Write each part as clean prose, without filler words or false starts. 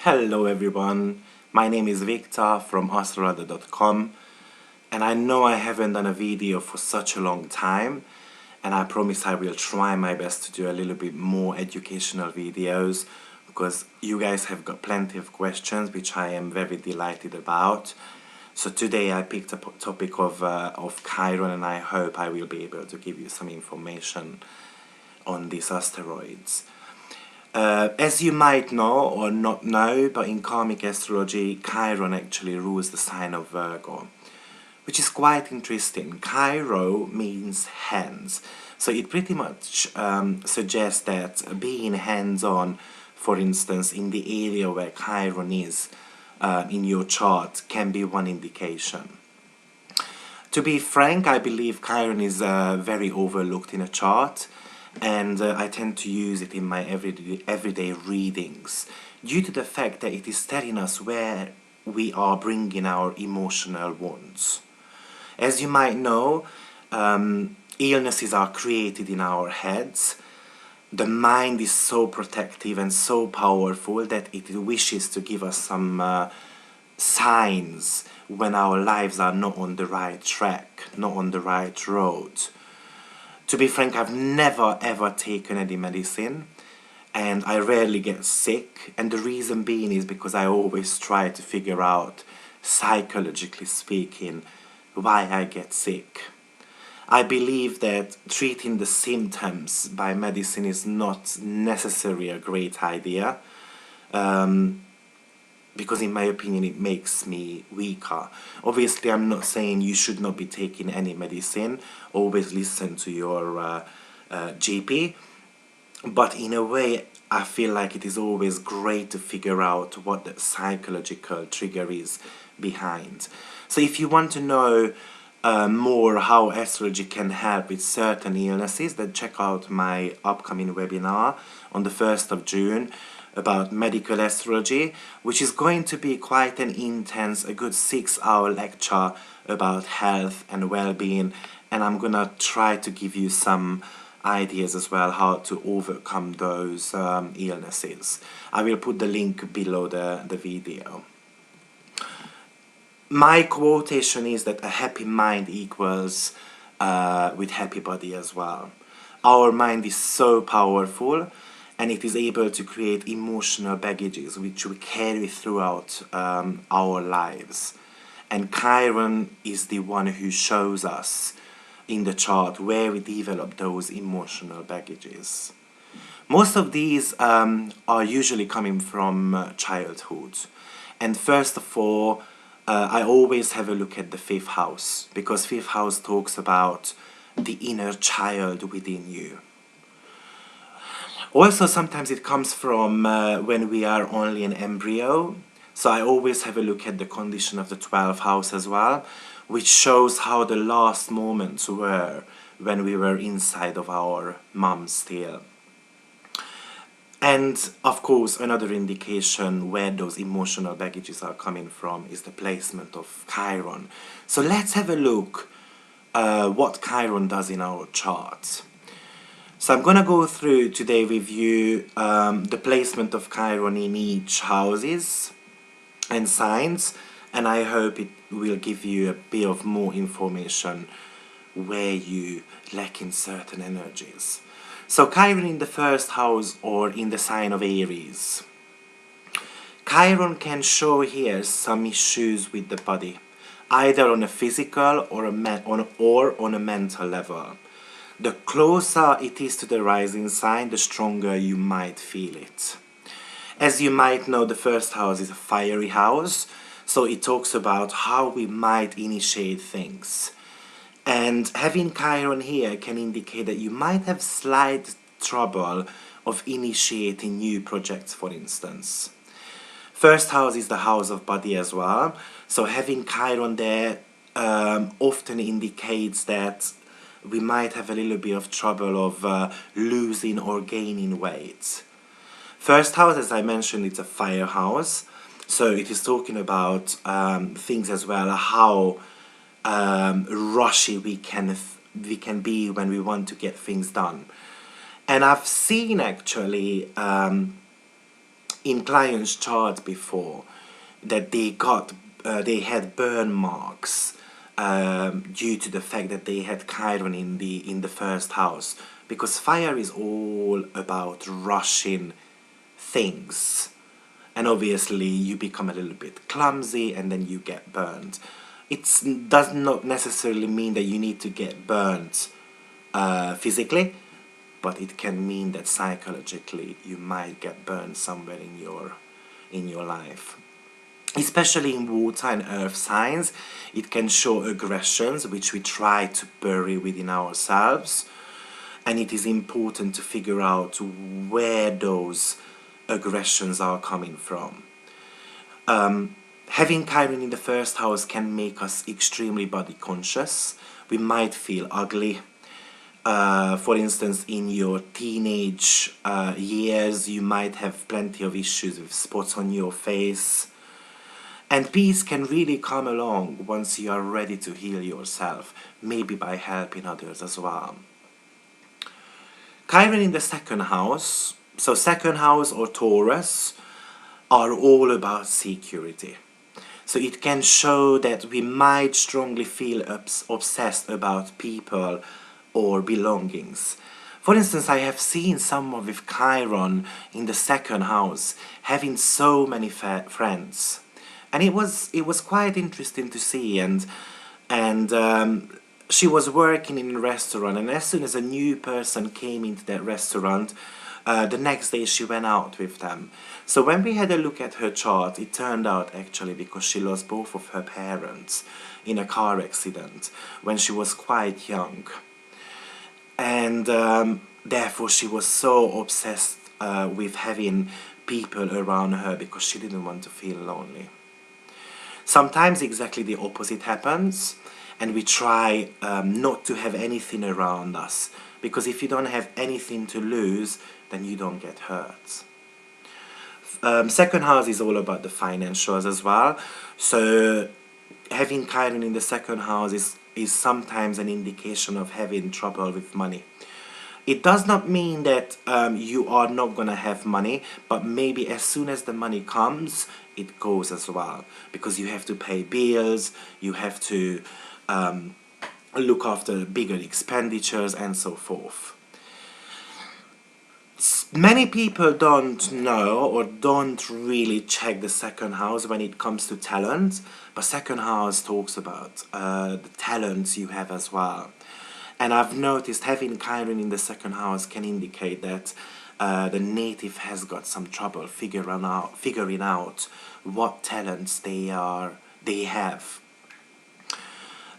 Hello everyone, my name is Victor from AstroViktor.com, and I know I haven't done a video for such a long time, and I promise I will try my best to do a little bit more educational videos because you guys have got plenty of questions which I am very delighted about. So today I picked up a topic of Chiron, and I hope I will be able to give you some information on these asteroids. As you might know or not know, but in karmic astrology, Chiron actually rules the sign of Virgo, which is quite interesting. Chiron means hands, so it pretty much suggests that being hands-on, for instance, in the area where Chiron is in your chart can be one indication. To be frank, I believe Chiron is very overlooked in a chart, and I tend to use it in my everyday readings due to the fact that it is telling us where we are bringing our emotional wounds. As you might know, illnesses are created in our heads. The mind is so protective and so powerful that it wishes to give us some signs when our lives are not on the right track, not on the right road. To be frank, I've never ever taken any medicine, and I rarely get sick, and the reason being is because I always try to figure out, psychologically speaking, why I get sick. I believe that treating the symptoms by medicine is not necessarily a great idea, because in my opinion it makes me weaker. Obviously I'm not saying you should not be taking any medicine, always listen to your GP, but in a way I feel like it is always great to figure out what the psychological trigger is behind. So if you want to know more how astrology can help with certain illnesses, then check out my upcoming webinar on the 1st of June about medical astrology, which is going to be quite an intense, a good 6-hour lecture about health and well-being, and I'm gonna try to give you some ideas as well how to overcome those illnesses. I will put the link below the video. My quotation is that a happy mind equals with happy body as well. Our mind is so powerful, and it is able to create emotional baggages which we carry throughout our lives. And Chiron is the one who shows us in the chart where we develop those emotional baggages. Most of these are usually coming from childhood. And first of all, I always have a look at the 5th house, because 5th house talks about the inner child within you. Also, sometimes it comes from when we are only an embryo, so I always have a look at the condition of the 12th house as well, which shows how the last moments were when we were inside of our mum still. And of course, another indication where those emotional baggages are coming from is the placement of Chiron. So let's have a look what Chiron does in our chart. So I'm going to go through today with you the placement of Chiron in each houses and signs, and I hope it will give you a bit of more information where you lack in certain energies. So Chiron in the 1st house or in the sign of Aries. Chiron can show here some issues with the body, either on a physical or on a mental level. The closer it is to the rising sign, the stronger you might feel it. As you might know, the 1st house is a fiery house, so it talks about how we might initiate things. And having Chiron here can indicate that you might have slight trouble of initiating new projects, for instance. 1st house is the house of body as well, so having Chiron there often indicates that we might have a little bit of trouble of losing or gaining weight. 1st house, as I mentioned, it's a fire house, so it is talking about things as well, how rushy we can be when we want to get things done. And I've seen actually in clients' charts before that they had burn marks due to the fact that they had Chiron in the first house, because fire is all about rushing things, and obviously you become a little bit clumsy and then you get burned. It does not necessarily mean that you need to get burnt physically, but it can mean that psychologically you might get burned somewhere in your life. Especially in water and earth signs, it can show aggressions which we try to bury within ourselves, and it is important to figure out where those aggressions are coming from. Having Chiron in the first house can make us extremely body conscious. We might feel ugly. For instance, in your teenage years, you might have plenty of issues with spots on your face. And peace can really come along once you are ready to heal yourself, maybe by helping others as well. Chiron in the second house, so second house or Taurus, are all about security. So it can show that we might strongly feel obsessed about people or belongings. For instance, I have seen someone with Chiron in the second house having so many friends, and it was quite interesting to see. And she was working in a restaurant, and as soon as a new person came into that restaurant, the next day she went out with them. So when we had a look at her chart, it turned out actually because she lost both of her parents in a car accident when she was quite young. And therefore she was so obsessed with having people around her because she didn't want to feel lonely. Sometimes exactly the opposite happens, and we try not to have anything around us, because if you don't have anything to lose, then you don't get hurt. Second house is all about the financials as well. So having Chiron in the second house is sometimes an indication of having trouble with money. It does not mean that you are not going to have money, but maybe as soon as the money comes, it goes as well. Because you have to pay bills, you have to look after bigger expenditures and so forth. Many people don't know or don't really check the second house when it comes to talent, but second house talks about the talents you have as well. And I've noticed having Chiron in the second house can indicate that the native has got some trouble figuring out what talents they have.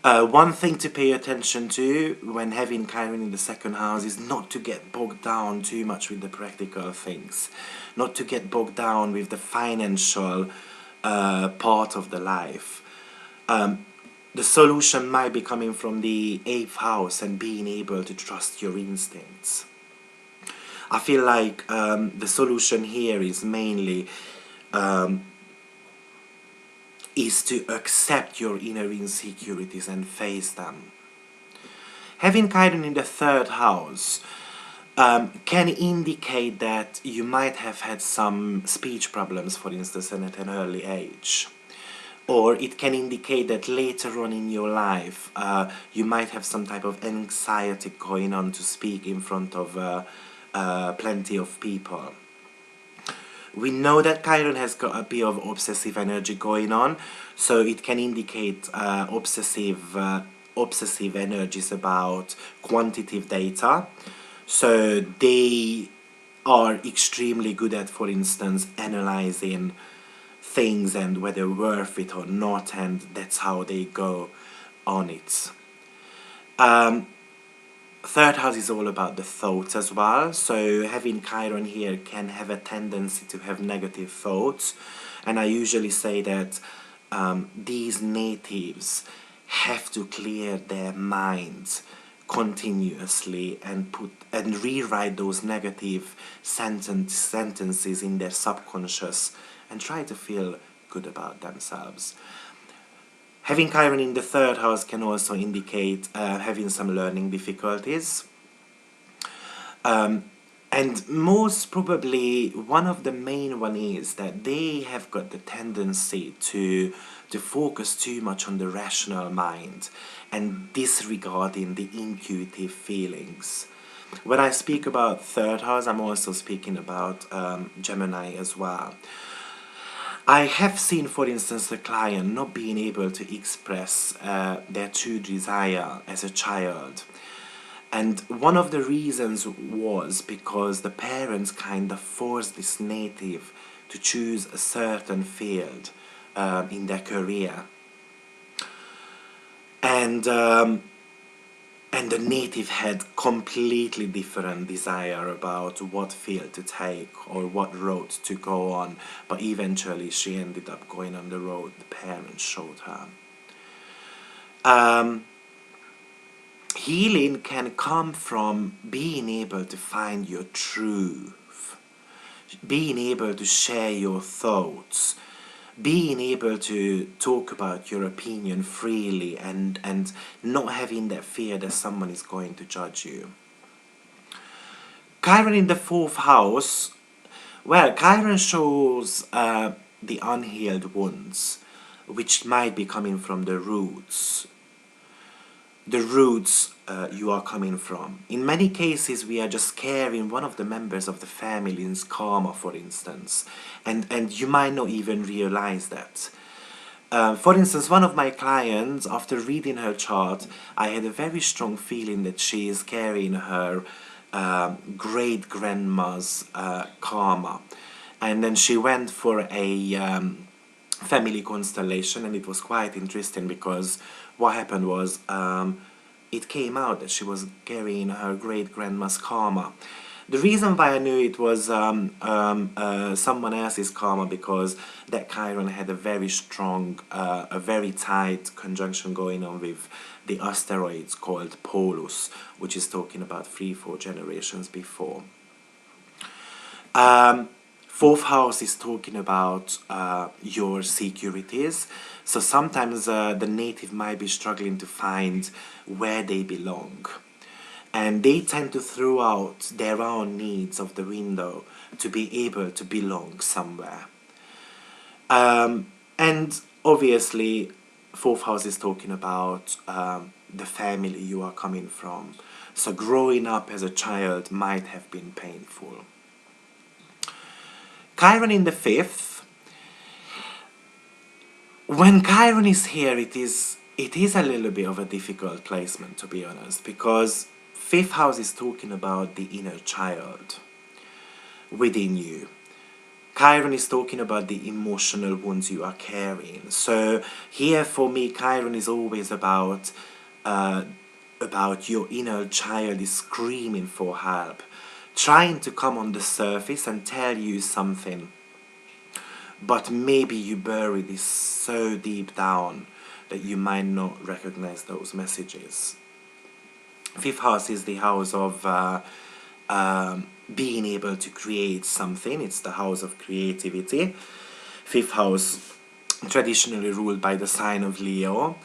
One thing to pay attention to when having Chiron in the second house is not to get bogged down too much with the practical things, not to get bogged down with the financial part of the life. The solution might be coming from the 8th house and being able to trust your instincts. I feel like the solution here is mainly is to accept your inner insecurities and face them. Having Chiron in the 3rd house can indicate that you might have had some speech problems, for instance, and at an early age. Or it can indicate that later on in your life you might have some type of anxiety going on to speak in front of plenty of people. We know that Chiron has got a bit of obsessive energy going on, so it can indicate obsessive energies about quantitative data. So they are extremely good at, for instance, analyzing things and whether worth it or not, and that's how they go on it. 3rd house is all about the thoughts as well, so having Chiron here can have a tendency to have negative thoughts, and I usually say that these natives have to clear their minds continuously and rewrite those negative sentences in their subconscious and try to feel good about themselves. Having Chiron in the 3rd house can also indicate having some learning difficulties. And most probably one of the main one is that they have got the tendency to focus too much on the rational mind and disregarding the intuitive feelings. When I speak about third house, I'm also speaking about Gemini as well. I have seen, for instance, the client not being able to express their true desire as a child. And one of the reasons was because the parents kind of forced this native to choose a certain field in their career. And the native had completely different desire about what field to take or what road to go on, but eventually she ended up going on the road the parents showed her. Healing can come from being able to find your truth, being able to share your thoughts, being able to talk about your opinion freely and not having that fear that someone is going to judge you. Chiron in the fourth house, well, Chiron shows the unhealed wounds, which might be coming from the roots you are coming from. In many cases, we are just carrying one of the members of the family's karma, for instance, and you might not even realize that. For instance, one of my clients, after reading her chart, I had a very strong feeling that she is carrying her great-grandma's karma. And then she went for a family constellation, and it was quite interesting because what happened was it came out that she was carrying her great-grandma's karma. The reason why I knew it was someone else's karma, because that Chiron had a very strong, a very tight conjunction going on with the asteroids called Polus, which is talking about 3-4 generations before. Fourth house is talking about your securities. So sometimes the native might be struggling to find where they belong. And they tend to throw out their own needs of the window to be able to belong somewhere. And obviously, fourth house is talking about the family you are coming from. So growing up as a child might have been painful. Chiron in the fifth. When Chiron is here, it is a little bit of a difficult placement, to be honest, because fifth house is talking about the inner child within you. Chiron is talking about the emotional wounds you are carrying. So here for me, Chiron is always about your inner child is screaming for help, trying to come on the surface and tell you something, but maybe you bury this so deep down that you might not recognize those messages. Fifth house is the house of being able to create something. It's the house of creativity. Fifth house traditionally ruled by the sign of Leo.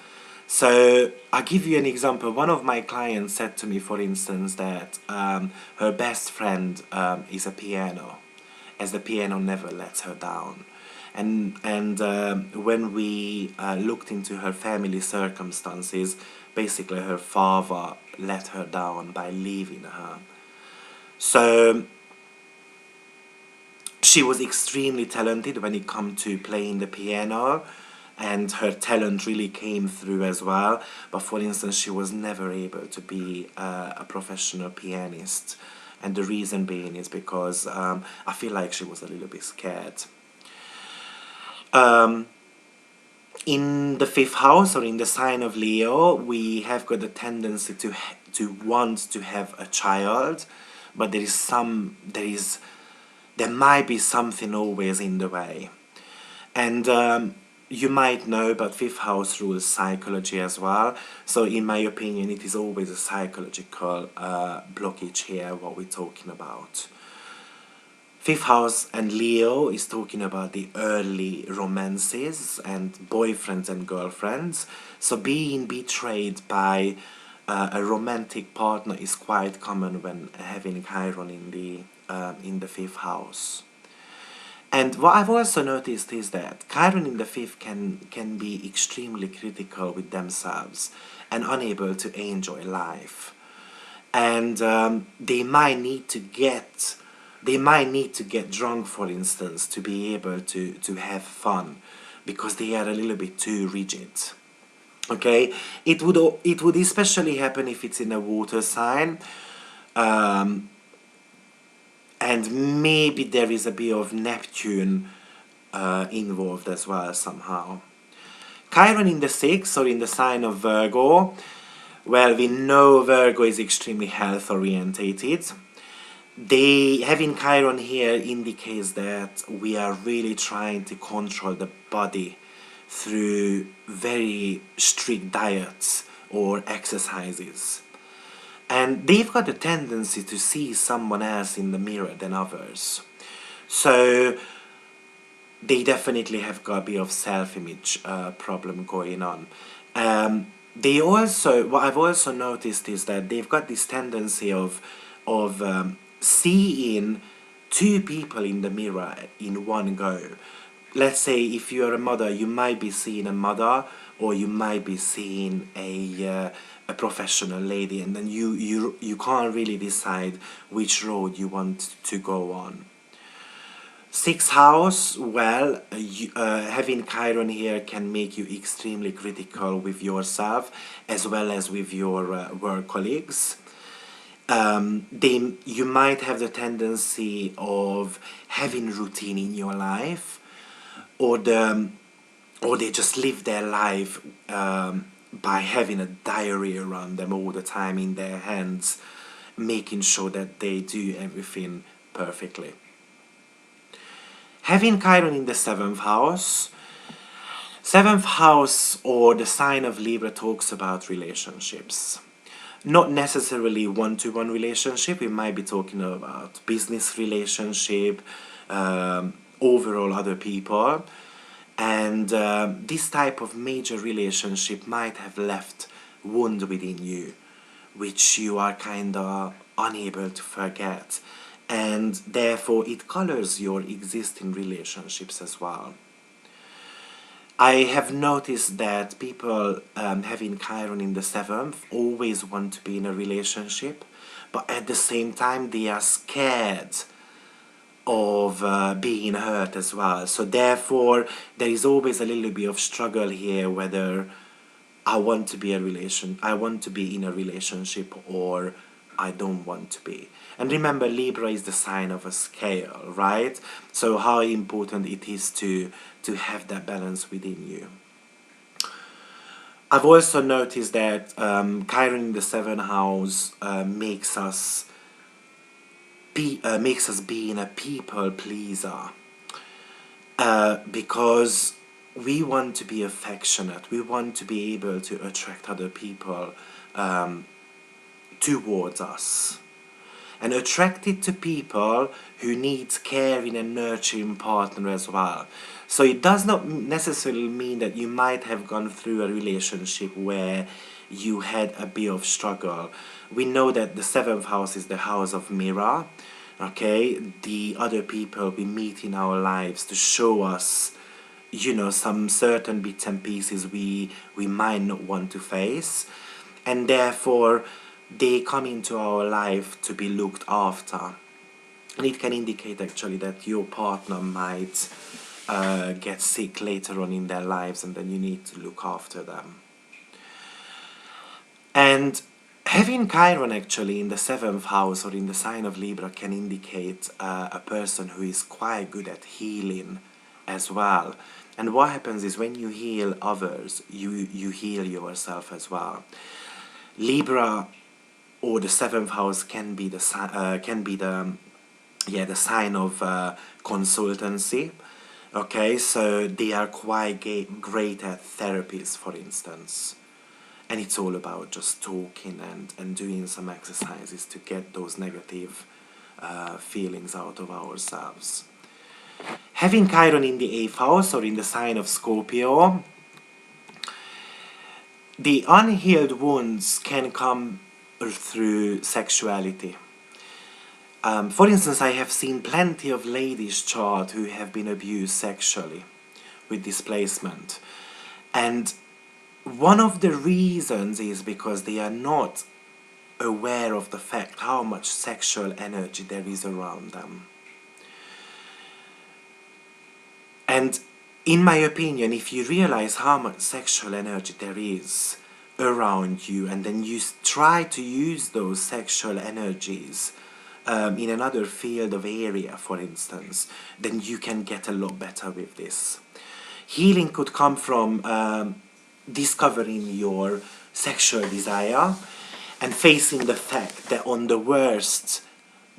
So I'll give you an example. One of my clients said to me, for instance, that her best friend is a piano, as the piano never lets her down. And when we looked into her family circumstances, basically her father let her down by leaving her. So she was extremely talented when it came to playing the piano, and her talent really came through as well. But for instance, she was never able to be a professional pianist. And the reason being is because I feel like she was a little bit scared. In the fifth house, or in the sign of Leo, we have got a tendency to want to have a child, but there might be something always in the way. And you might know, but fifth house rules psychology as well. So in my opinion, it is always a psychological blockage here, what we're talking about. Fifth house and Leo is talking about the early romances and boyfriends and girlfriends. So being betrayed by a romantic partner is quite common when having Chiron in the in the 5th house. And what I've also noticed is that Chiron in the 5th can be extremely critical with themselves and unable to enjoy life. And they might need to get drunk, for instance, to be able to have fun, because they are a little bit too rigid. Okay, it would especially happen if it's in a water sign, and maybe there is a bit of Neptune involved as well somehow. Chiron in the 6th, or in the sign of Virgo, well, we know Virgo is extremely health orientated. Having Chiron here indicates that we are really trying to control the body through very strict diets or exercises. And they've got a tendency to see someone else in the mirror than others. So they definitely have got a bit of self-image problem going on. What I've also noticed is that they've got this tendency of seeing two people in the mirror in one go. Let's say if you're a mother, you might be seeing a mother, or you might be seeing a professional lady, and then you can't really decide which road you want to go on. 6th house, well, having Chiron here can make you extremely critical with yourself as well as with your work colleagues. You might have the tendency of having routine in your life, or they just live their life by having a diary around them all the time in their hands, making sure that they do everything perfectly. Having Chiron in the 7th house, 7th house, or the sign of Libra, talks about relationships. Not necessarily one-to-one relationship, we might be talking about business relationship, overall other people. And this type of major relationship might have left wound within you, which you are kind of unable to forget. And therefore it colors your existing relationships as well. I have noticed that people having Chiron in the 7th always want to be in a relationship, but at the same time they are scared of being hurt as well. So therefore there is always a little bit of struggle here, whether I want to be in a relationship or I don't want to be. And remember, Libra is the sign of a scale, right? So how important it is to have that balance within you. I've also noticed that Chiron in the 7th house makes us being a people pleaser, because we want to be affectionate, we want to be able to attract other people towards us, and attracted to people who need caring and nurturing partner as well. So it does not necessarily mean that you might have gone through a relationship where you had a bit of struggle. We know that the 7th house is the house of mirror, okay? The other people we meet in our lives to show us, some certain bits and pieces we might not want to face, and therefore they come into our life to be looked after. And it can indicate actually that your partner might get sick later on in their lives, and then you need to look after them. And having Chiron actually in the 7th house or in the sign of Libra can indicate a person who is quite good at healing as well. And what happens is when you heal others, you heal yourself as well. Libra, or the 7th house, can be the sign of consultancy. Okay, so they are quite great at therapies, for instance. And it's all about just talking and doing some exercises to get those negative feelings out of ourselves. Having Chiron in the 8th house or in the sign of Scorpio, the unhealed wounds can come through sexuality. For instance, I have seen plenty of ladies' chart who have been abused sexually with displacement. And one of the reasons is because they are not aware of the fact how much sexual energy there is around them. And in my opinion, if you realize how much sexual energy there is around you, and then you try to use those sexual energies in another field of area, for instance, then you can get a lot better with this. Healing could come from discovering your sexual desire and facing the fact that on the worst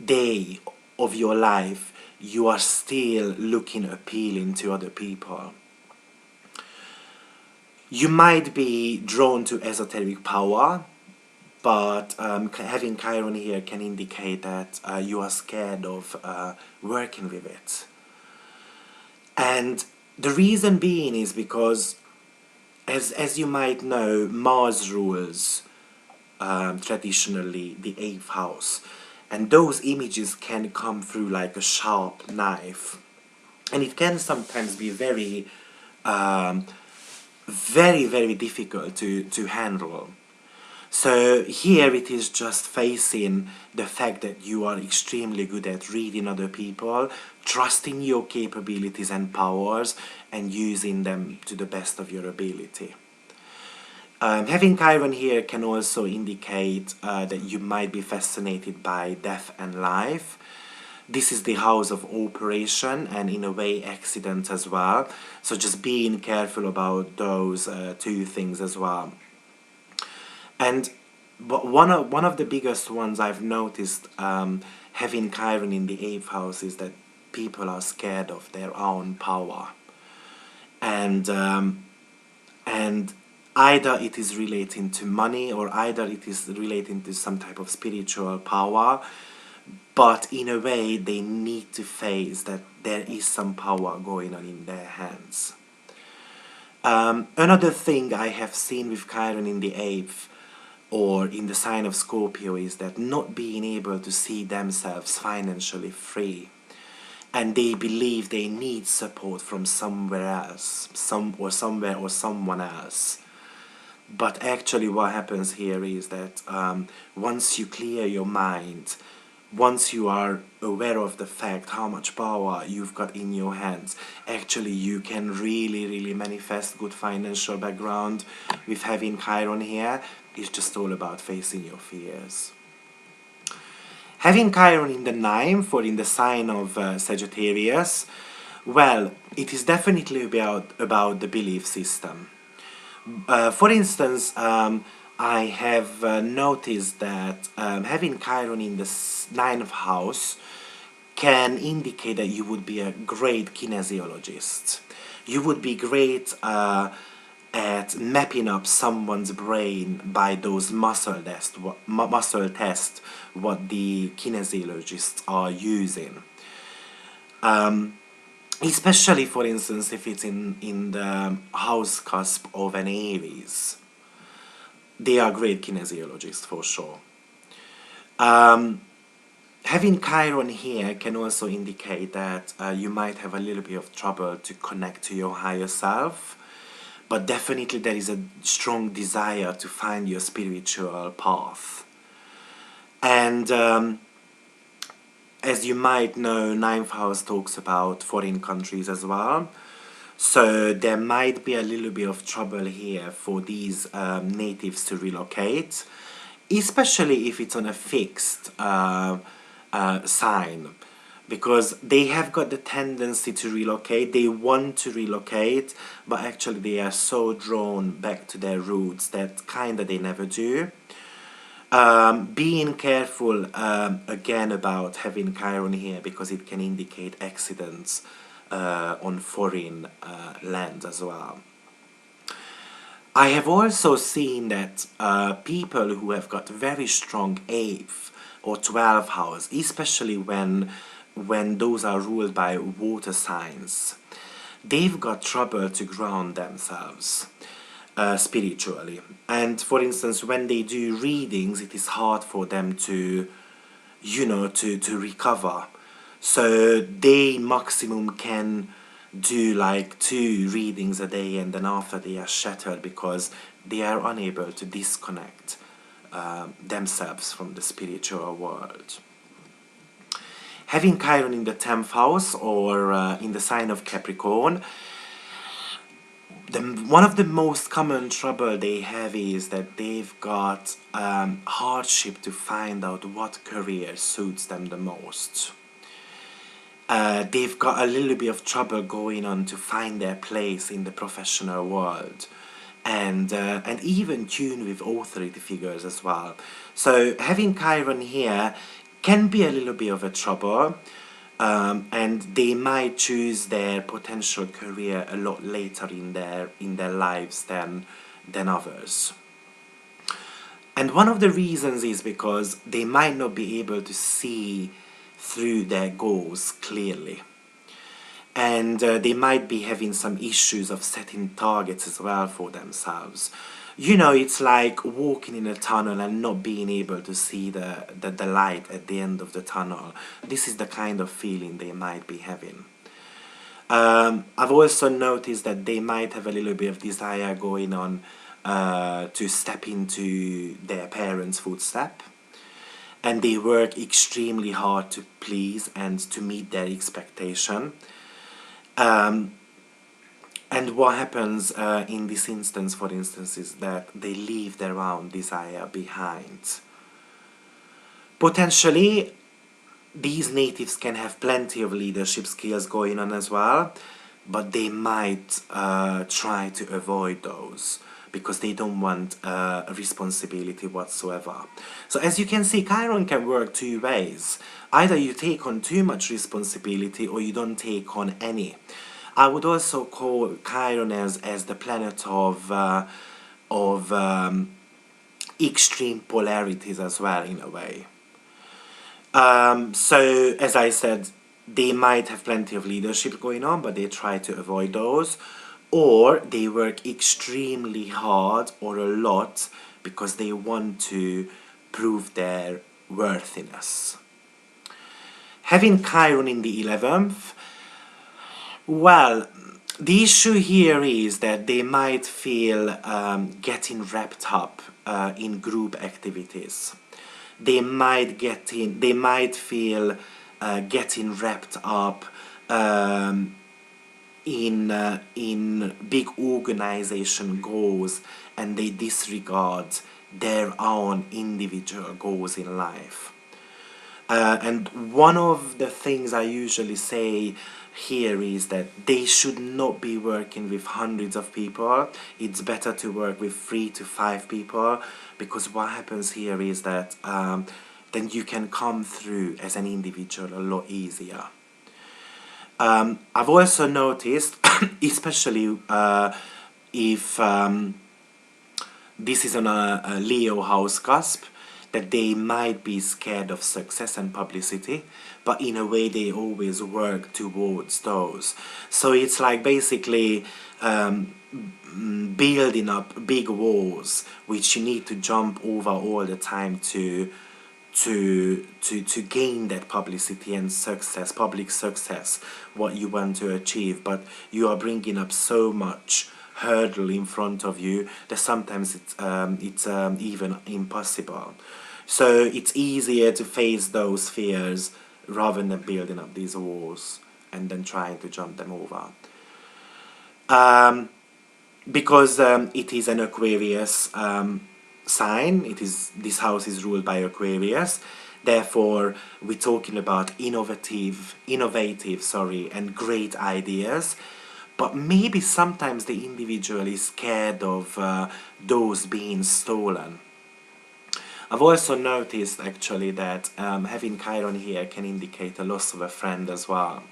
day of your life, you are still looking appealing to other people. You might be drawn to esoteric power, but having Chiron here can indicate that you are scared of working with it. And the reason being is because, as you might know, Mars rules traditionally the 8th house. And those images can come through like a sharp knife. And it can sometimes be very, very difficult to handle. So here it is just facing the fact that you are extremely good at reading other people, trusting your capabilities and powers, and using them to the best of your ability. Having Chiron here can also indicate that you might be fascinated by death and life. This is the house of operation and in a way accidents as well. So just being careful about those two things as well. And one of the biggest ones I've noticed having Chiron in the 8th house is that people are scared of their own power. And either it is relating to money or either it is relating to some type of spiritual power, but in a way they need to face that there is some power going on in their hands. Another thing I have seen with Chiron in the 8th or in the sign of Scorpio is that not being able to see themselves financially free. And they believe they need support from somewhere else, somewhere or someone else. But actually what happens here is that once you clear your mind, once you are aware of the fact how much power you've got in your hands, actually you can really manifest good financial background with having Chiron here. It's just all about facing your fears. Having Chiron in the 9th or in the sign of Sagittarius, well, it is definitely about the belief system. For instance, I have noticed that having Chiron in the 9th house can indicate that you would be a great kinesiologist. You would be great at mapping up someone's brain by those muscle tests what the kinesiologists are using. Especially, for instance, if it's in the house cusp of an Aries. They are great kinesiologists for sure. Having Chiron here can also indicate that you might have a little bit of trouble to connect to your higher self, but definitely there is a strong desire to find your spiritual path. And as you might know, 9th house talks about foreign countries as well. So there might be a little bit of trouble here for these natives to relocate, especially if it's on a fixed sign, because they have got the tendency to relocate, they want to relocate, but actually they are so drawn back to their roots that kinda they never do. Being careful again about having Chiron here, because it can indicate accidents on foreign land as well. I have also seen that people who have got very strong 8th or 12th house, especially when those are ruled by water signs, they've got trouble to ground themselves spiritually. And for instance, when they do readings, it is hard for them to you know, to recover. So they maximum can do like 2 readings a day, and then after they are shattered because they are unable to disconnect themselves from the spiritual world. Having Chiron in the 10th house, or in the sign of Capricorn, one of the most common trouble they have is that they've got hardship to find out what career suits them the most. They've got a little bit of trouble going on to find their place in the professional world, and even tune with authority figures as well. So having Chiron here can be a little bit of a trouble, and they might choose their potential career a lot later in their lives than others. And one of the reasons is because they might not be able to see through their goals clearly. And they might be having some issues of setting targets as well for themselves. You know, it's like walking in a tunnel and not being able to see the light at the end of the tunnel. This is the kind of feeling they might be having. I've also noticed that they might have a little bit of desire going on to step into their parents' footstep. And they work extremely hard to please and to meet their expectation. And what happens in this instance, for instance, is that they leave their own desire behind. Potentially, these natives can have plenty of leadership skills going on as well, but they might try to avoid those because they don't want responsibility whatsoever. So as you can see, Chiron can work 2 ways. Either you take on too much responsibility or you don't take on any. I would also call Chiron as the planet of extreme polarities as well, in a way. So, as I said, they might have plenty of leadership going on, but they try to avoid those. Or they work extremely hard or a lot because they want to prove their worthiness. Having Chiron in the 11th, well, the issue here is that they might feel getting wrapped up in group activities. They might feel getting wrapped up in big organization goals, and they disregard their own individual goals in life. And one of the things I usually say here is that they should not be working with hundreds of people. It's better to work with 3 to 5 people, because what happens here is that then you can come through as an individual a lot easier. I've also noticed, especially if this is on a Leo house cusp, that they might be scared of success and publicity, but in a way they always work towards those. So it's like basically building up big walls which you need to jump over all the time to gain that publicity and success, public success, what you want to achieve. But you are bringing up so much hurdle in front of you that sometimes it's even impossible. So it's easier to face those fears rather than building up these walls and then trying to jump them over. Because it is an Aquarius sign, this house is ruled by Aquarius. Therefore, we're talking about innovative, and great ideas. But maybe sometimes the individual is scared of those being stolen. I've also noticed actually that having Chiron here can indicate a loss of a friend as well.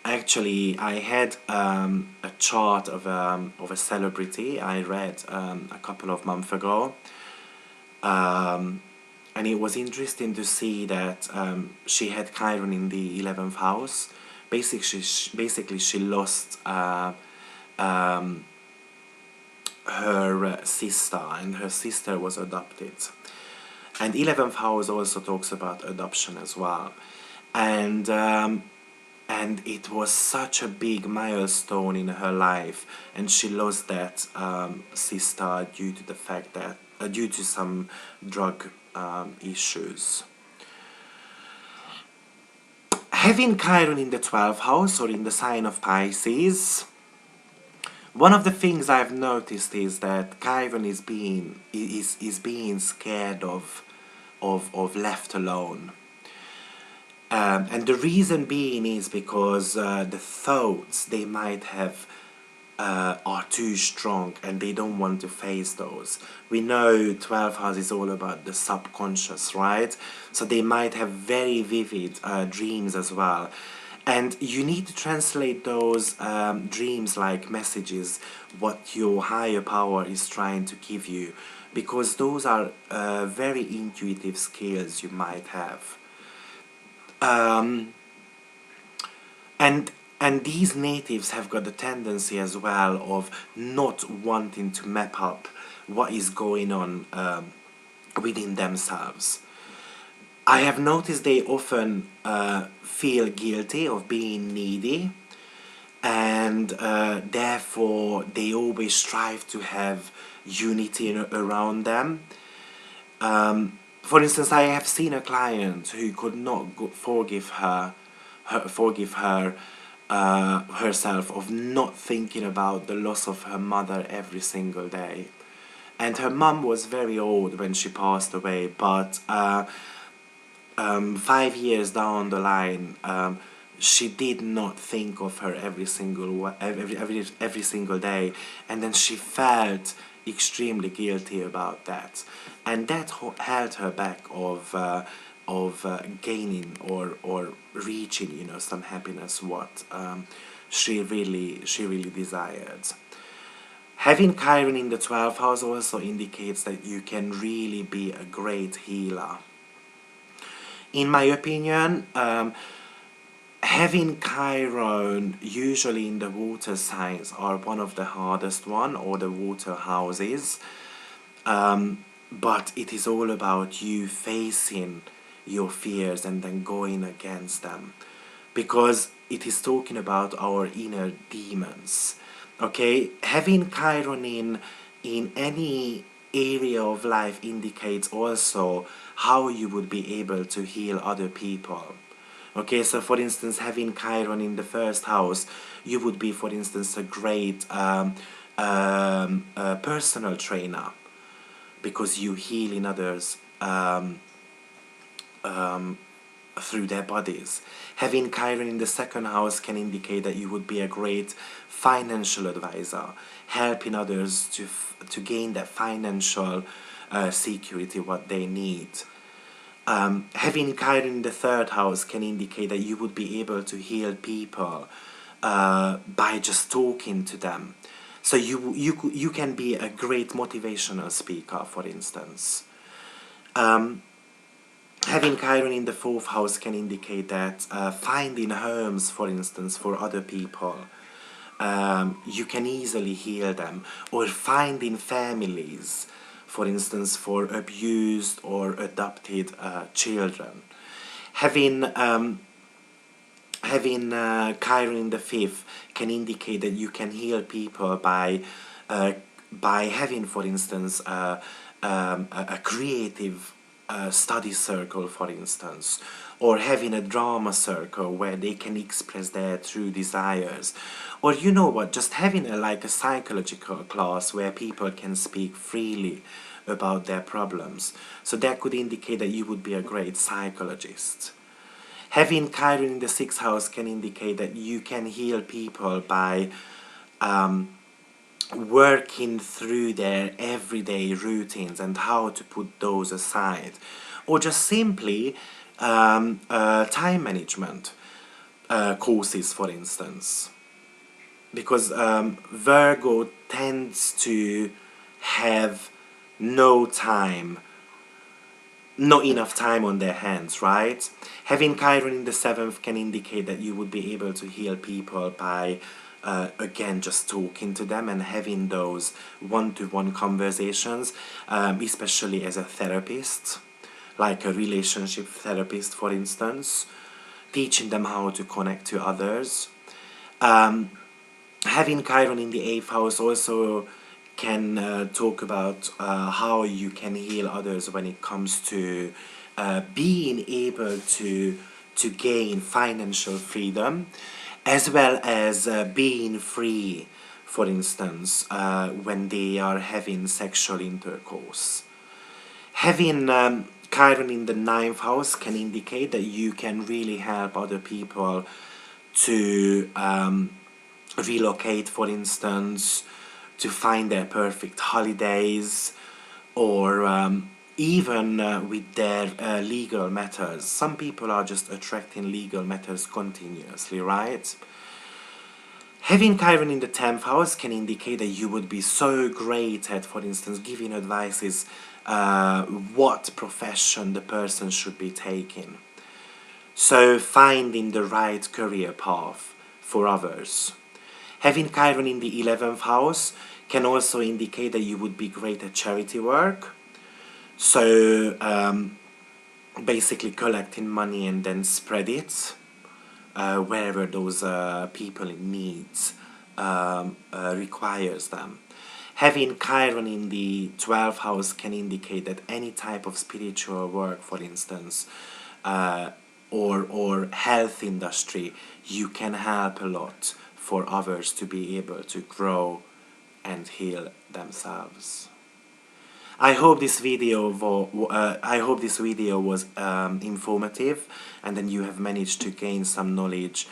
Actually, I had a chart of a celebrity I read a couple of months ago, and it was interesting to see that she had Chiron in the 11th house. Basically, she lost her sister, and her sister was adopted. And 11th house also talks about adoption as well. And it was such a big milestone in her life, and she lost that sister due to the fact that due to some drug issues. Having Chiron in the 12th house or in the sign of Pisces, one of the things I've noticed is that Chiron is being scared of left alone. And the reason being is because the thoughts they might have are too strong and they don't want to face those. We know 12th house is all about the subconscious, right? So they might have very vivid dreams as well. And you need to translate those dreams like messages, what your higher power is trying to give you, because those are very intuitive skills you might have. And these natives have got the tendency as well of not wanting to map up what is going on within themselves. I have noticed they often feel guilty of being needy, and therefore they always strive to have unity around them. For instance, I have seen a client who could not forgive herself of not thinking about the loss of her mother every single day. And her mum was very old when she passed away, but 5 years down the line, she did not think of her every single day, and then she felt extremely guilty about that, and that held her back of gaining or reaching, some happiness what she really desired. Having Chiron in the 12th house also indicates that you can really be a great healer. In my opinion, having Chiron usually in the water signs are one of the hardest one, or the water houses. But it is all about you facing your fears and then going against them, because it is talking about our inner demons. Okay, having Chiron in any area of life indicates also how you would be able to heal other people. Okay, so for instance, having Chiron in the first house, you would be, for instance, a great personal trainer, because you heal in others through their bodies. Having Chiron in the second house can indicate that you would be a great financial advisor, helping others to gain that financial security what they need. Having Chiron in the third house can indicate that you would be able to heal people by just talking to them. So you can be a great motivational speaker, for instance. Having Chiron in the fourth house can indicate that finding homes, for instance, for other people, you can easily heal them, or finding families, for instance, for abused or adopted children. Having Chiron in the fifth can indicate that you can heal people by having, for instance, a creative study circle, for instance, or having a drama circle where they can express their true desires, or just having a psychological class where people can speak freely about their problems. So that could indicate that you would be a great psychologist. Having Chiron in the sixth house can indicate that you can heal people by working through their everyday routines and how to put those aside, or just simply time management courses, for instance, because Virgo tends to have not enough time on their hands, right? Having Chiron in the seventh can indicate that you would be able to heal people by again just talking to them and having those one-to-one conversations, especially as a therapist. like a relationship therapist, for instance, teaching them how to connect to others. Having Chiron in the 8th house also can talk about how you can heal others when it comes to being able to gain financial freedom, as well as being free, for instance, when they are having sexual intercourse. Having Chiron in the 9th house can indicate that you can really help other people to relocate, for instance, to find their perfect holidays, or even with their legal matters. Some people are just attracting legal matters continuously, right? Having Chiron in the 10th house can indicate that you would be so great at, for instance, giving advices what profession the person should be taking. So finding the right career path for others. Having Chiron in the 11th house can also indicate that you would be great at charity work. So basically collecting money and then spread it wherever those people in needs requires them. Having Chiron in the 12th house can indicate that any type of spiritual work, for instance, or health industry, you can help a lot for others to be able to grow and heal themselves. I hope this video was informative, and then you have managed to gain some knowledge.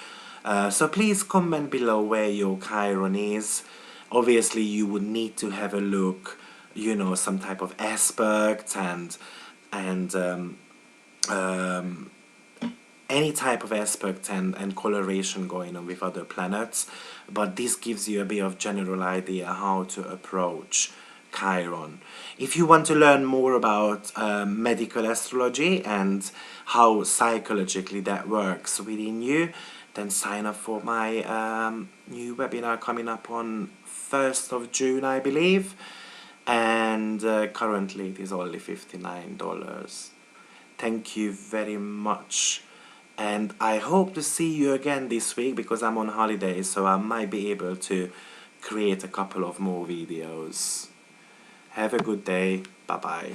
So please comment below where your Chiron is. Obviously, you would need to have a look, you know, some type of aspect and any type of aspect and coloration going on with other planets, but this gives you a bit of general idea how to approach Chiron. If you want to learn more about medical astrology and how psychologically that works within you, then sign up for my new webinar coming up on 1st of June, I believe, and currently it is only $59. Thank you very much, and I hope to see you again this week because I'm on holiday, so I might be able to create a couple of more videos. Have a good day. Bye bye.